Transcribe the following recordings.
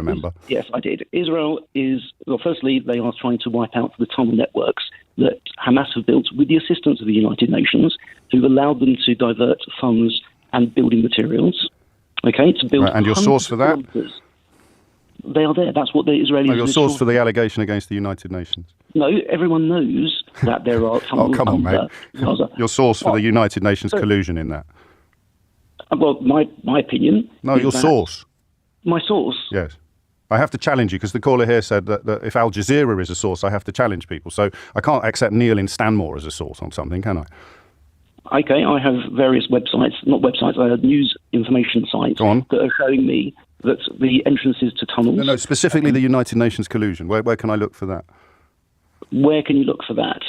remember? Yes, I did. Israel is, well, firstly, they are trying to wipe out the tunnel networks that Hamas have built with the assistance of the United Nations, who've allowed them to divert funds and building materials. Okay, to build. Right, and your source for that? They are there. That's what the Israelis... No, your source for the allegation against the United Nations? No, everyone knows that there are tunnels come on, mate. Gaza. Your source for the United Nations collusion in that? Well, my opinion... No, your source. My source? Yes. I have to challenge you because the caller here said that if Al Jazeera is a source, I have to challenge people. So I can't accept Neil in Stanmore as a source on something, can I? Okay, I have various websites, not websites, I have news information sites that are showing me that the entrances to tunnels... No, specifically the United Nations collusion. Where can I look for that? Where can you look for that?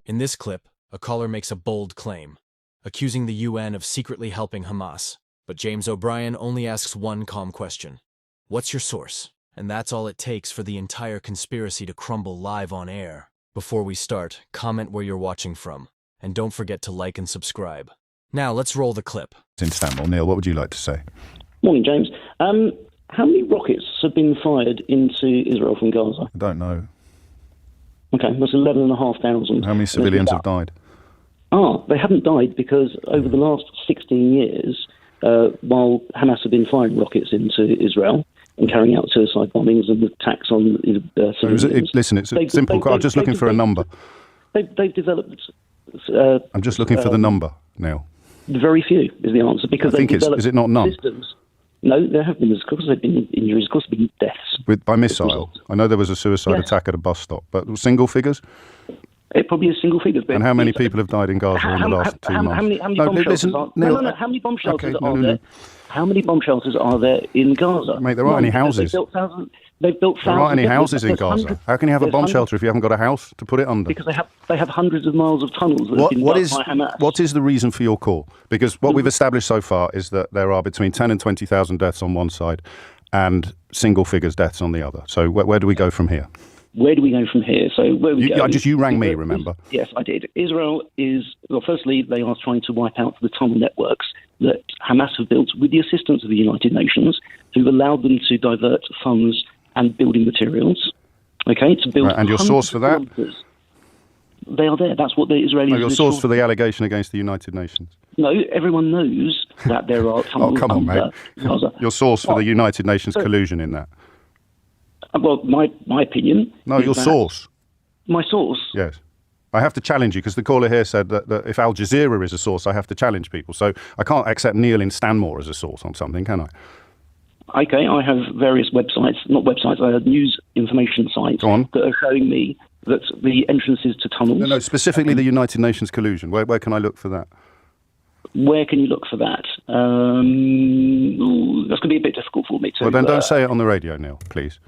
In this clip, a caller makes a bold claim, accusing the UN of secretly helping Hamas. But James O'Brien only asks one calm question. What's your source? And that's all it takes for the entire conspiracy to crumble live on air. Before we start, comment where you're watching from. And don't forget to like and subscribe. Now, let's roll the clip. In Istanbul. Neil, what would you like to say? Morning, James. How many rockets have been fired into Israel from Gaza? I don't know. Okay, that's 11,500. How many civilians have died? They haven't died because over the last 16 years, while Hamas have been firing rockets into Israel and carrying out suicide bombings and attacks on civilians... Listen, it's a simple... I'm just looking for a number. They've developed... I'm just looking for the number, Neil. Very few is the answer because they've developed is it not none? systems. No, there have been, of course, there have been injuries, of course, there have been deaths. By missile? I know there was a suicide attack at a bus stop, but single figures? It probably is single figures. And how many people have died in Gaza in the last 2 months? How many bomb shelters are there? No, how many bomb shelters are there? How many bomb shelters are there in Gaza? Mate, there aren't any houses. They've built thousands. There aren't any houses in Gaza. How can you have a bomb shelter if you haven't got a house to put it under? Because they have hundreds of miles of tunnels that have been built by Hamas. What is the reason for your call? Because what we've established so far is that there are between 10 and 20,000 deaths on one side and single figures deaths on the other. So where do we go from here? Where do we go from here? So where we go... You rang me, remember? Yes, I did. Israel is... Well, firstly, they are trying to wipe out the tunnel networks that Hamas have built with the assistance of the United Nations, who've allowed them to divert funds and building materials. Okay, to build... Right, and your source for that? They are there. That's what the Israelis... No, your source for the allegation against the United Nations? No, everyone knows that there are tunnels... come on, mate. Gaza. Your source for the United Nations collusion in that? Well, my opinion... No, your source. My source? Yes. I have to challenge you because the caller here said that if Al Jazeera is a source, I have to challenge people. So I can't accept Neil in Stanmore as a source on something, can I? Okay, I have various websites, not websites, I have news information sites that are showing me that the entrances to tunnels... No, specifically the United Nations collusion. Where can I look for that? Where can you look for that? That's going to be a bit difficult for me to... Well, then don't say it on the radio, Neil, please.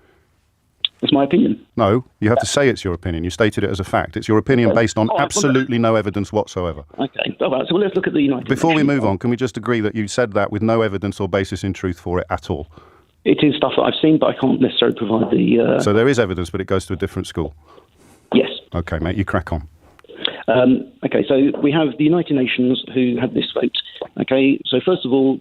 It's my opinion. No, you have to say it's your opinion. You stated it as a fact. It's your opinion based on absolutely no evidence whatsoever. Okay, all right, so let's look at the United Nations. Before we move on, can we just agree that you said that with no evidence or basis in truth for it at all? It is stuff that I've seen, but I can't necessarily provide the... So there is evidence, but it goes to a different school? Yes. Okay, mate, you crack on. Okay, so we have the United Nations who had this vote. Okay, so first of all,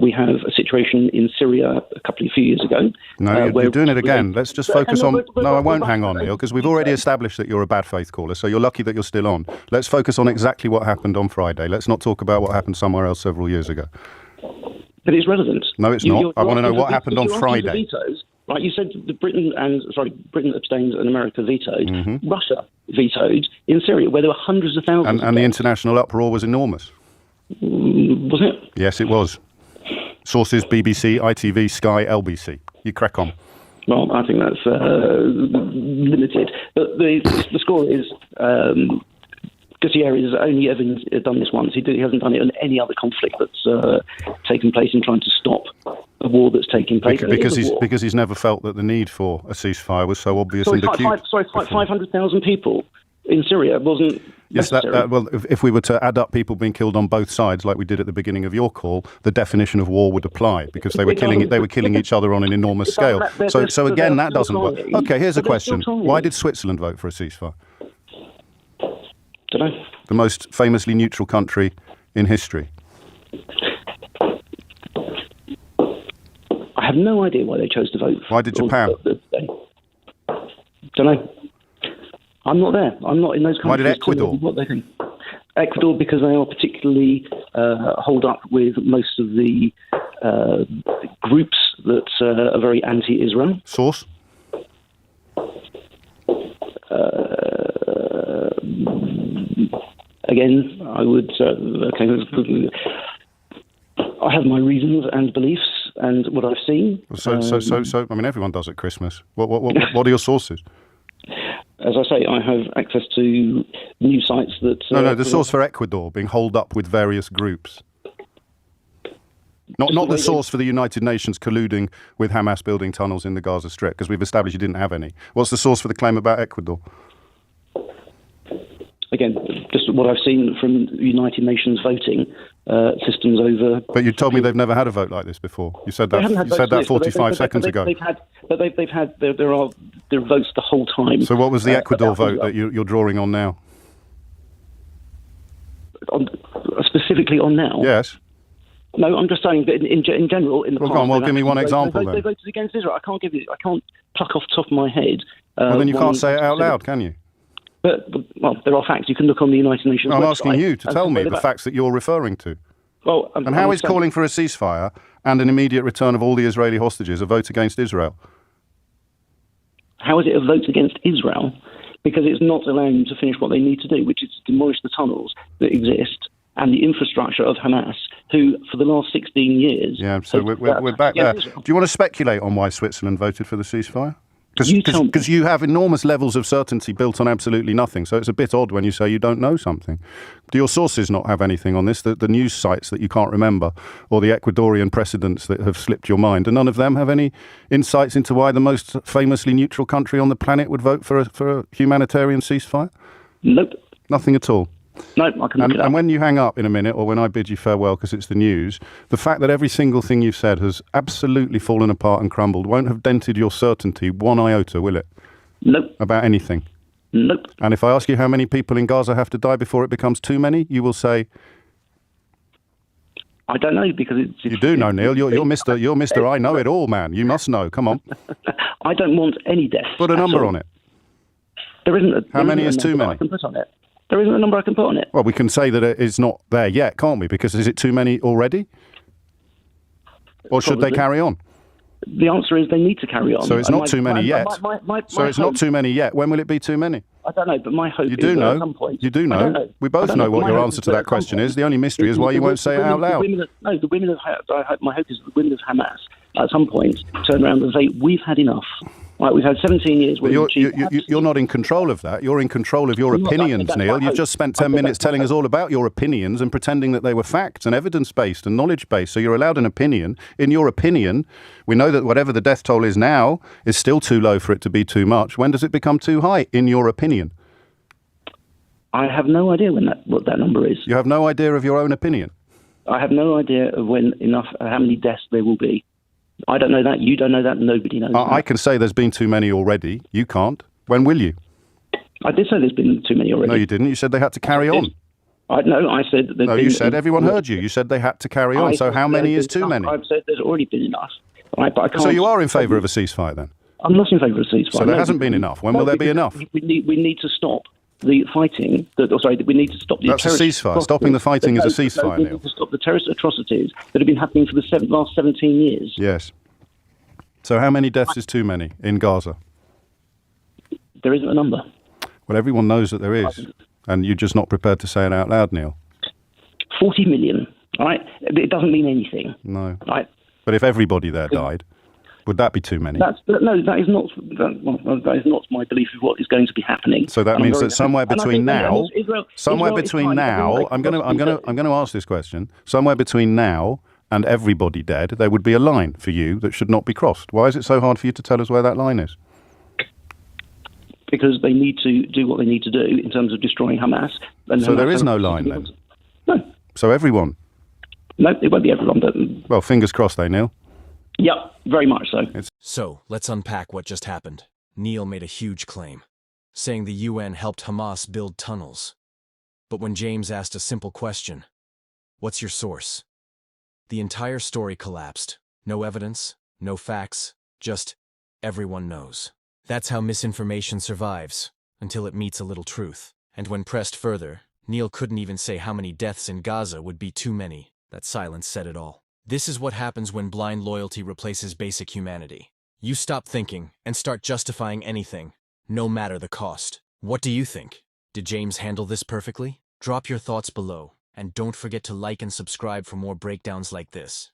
we have a situation in Syria a few years ago. No, you're doing it again. Let's just focus on... No, I won't hang on, Neil, because we've already established that you're a bad faith caller, so you're lucky that you're still on. Let's focus on exactly what happened on Friday. Let's not talk about what happened somewhere else several years ago. But it's relevant. No, it's not. I want to know what happened on Friday. Right, you said that Britain abstained and America vetoed. Mm-hmm. Russia vetoed in Syria, where there were hundreds of thousands. And the international uproar was enormous. Was it? Yes, it was. Sources: BBC, ITV, Sky, LBC. You crack on. Well, I think that's limited. But the score is Gutierrez has only ever done this once. He hasn't done it on any other conflict that's taken place in trying to stop a war that's taking place. Because he's never felt that the need for a ceasefire was so obvious and acute. 500,000 people in Syria wasn't. Yes, well, if we were to add up people being killed on both sides, like we did at the beginning of your call, the definition of war would apply because they were killing each other on an enormous scale. So again, that doesn't work. Okay, here's a question: why did Switzerland vote for a ceasefire? Don't know. The most famously neutral country in history. I have no idea why they chose to vote. Why did Japan? Don't know. I'm not there. I'm not in those countries. Why did Ecuador? What they think. Ecuador, because they are particularly holed up with most of the groups that are very anti-Israel. Source? Again, I would. I have my reasons and beliefs and what I've seen. So. I mean, everyone does at Christmas. What are your sources? As I say, I have access to news sites that... No, the source for Ecuador being holed up with various groups. Not the source for the United Nations colluding with Hamas building tunnels in the Gaza Strip, because we've established you didn't have any. What's the source for the claim about Ecuador? Again, just what I've seen from United Nations voting systems over... But you told me they've never had a vote like this before. You said that 45 seconds ago. There are votes the whole time. So what was the Ecuador vote that you're drawing on now? Specifically on now? Yes. No, I'm just saying that in general, in the past... Well, give me one example then. They voted against Israel. I can't pluck off the top of my head. Well, then you can't say it out loud, can you? But, well, there are facts. You can look on the United Nations website. I'm asking you to tell me the facts that you're referring to. Well, and how is calling for a ceasefire and an immediate return of all the Israeli hostages a vote against Israel? How is it a vote against Israel? Because it's not allowing them to finish what they need to do, which is to demolish the tunnels that exist and the infrastructure of Hamas, who, for the last 16 years... Yeah, so we're back there. Do you want to speculate on why Switzerland voted for the ceasefire? Because you have enormous levels of certainty built on absolutely nothing. So it's a bit odd when you say you don't know something. Do your sources not have anything on this? The news sites that you can't remember, or the Ecuadorian precedents that have slipped your mind? Do none of them have any insights into why the most famously neutral country on the planet would vote for a humanitarian ceasefire? Nope. Nothing at all? No, I can look it up. And when you hang up in a minute, or when I bid you farewell because it's the news, the fact that every single thing you've said has absolutely fallen apart and crumbled won't have dented your certainty one iota, will it? Nope. About anything? Nope. And if I ask you how many people in Gaza have to die before it becomes too many, you will say... I don't know, because it's... You do know, Neil. You're Mr. I know it all, man. You must know. Come on. I don't want any deaths. Put a number on it. There isn't. How many is too many? I can put on it. There isn't a number I can put on it. Well, we can say that it's not there yet, can't we? Because is it too many already? Or should they carry on? The answer is they need to carry on. So it's not too many yet. So it's not too many yet. When will it be too many? I don't know, but my hope is that at some point... You do know. We both know what your answer to that question is. The only mystery is why you won't say it out loud. My hope is that the women of Hamas at some point turn around and say, we've had enough. Right, we've had 17 years... But you're not in control of that. You're in control of your opinions, Neil. You've just spent 10 minutes telling us all about your opinions and pretending that they were facts and evidence-based and knowledge-based. So you're allowed an opinion. In your opinion, we know that whatever the death toll is now is still too low for it to be too much. When does it become too high, in your opinion? I have no idea what that number is. You have no idea of your own opinion? I have no idea of how many deaths there will be. I don't know that. You don't know that. Nobody knows that. I can say there's been too many already. You can't. When will you? I did say there's been too many already. No, you didn't. You said they had to carry on. I said... No, you said everyone heard you. You said they had to carry on. So how many is too many? I've said there's already been enough. Right, but I can't... So you are in favour of a ceasefire then? I'm not in favour of a ceasefire. So there hasn't been enough. When will there be enough? We need to stop the fighting. We need to stop the... That's a ceasefire. Stopping the fighting is a ceasefire, Neil. We need to stop the terrorist atrocities that have been happening for the last 17 years. Yes. So how many deaths is too many in Gaza? There isn't a number. Well, everyone knows that there is. And you're just not prepared to say it out loud, Neil. 40 million, all right? It doesn't mean anything. No. Right? But if everybody there died, would that be too many? That is not my belief of what is going to be happening. So that means that somewhere between now, I'm going to ask this question. Somewhere between now and everybody dead, there would be a line for you that should not be crossed. Why is it so hard for you to tell us where that line is? Because they need to do what they need to do in terms of destroying Hamas. So there is no line then? No. So everyone? No, it won't be everyone. But... Well, fingers crossed, Neil. Yep, very much so. So, let's unpack what just happened. Neil made a huge claim, saying the UN helped Hamas build tunnels. But when James asked a simple question, what's your source? The entire story collapsed. No evidence, No facts, just everyone knows. That's how misinformation survives, until it meets a little truth. And when pressed further, Neil couldn't even say how many deaths in Gaza would be too many. That silence said it all. This is what happens when blind loyalty replaces basic humanity. You stop thinking and start justifying anything, no matter the cost. What do you think? Did James handle this perfectly? Drop your thoughts below, and don't forget to like and subscribe for more breakdowns like this.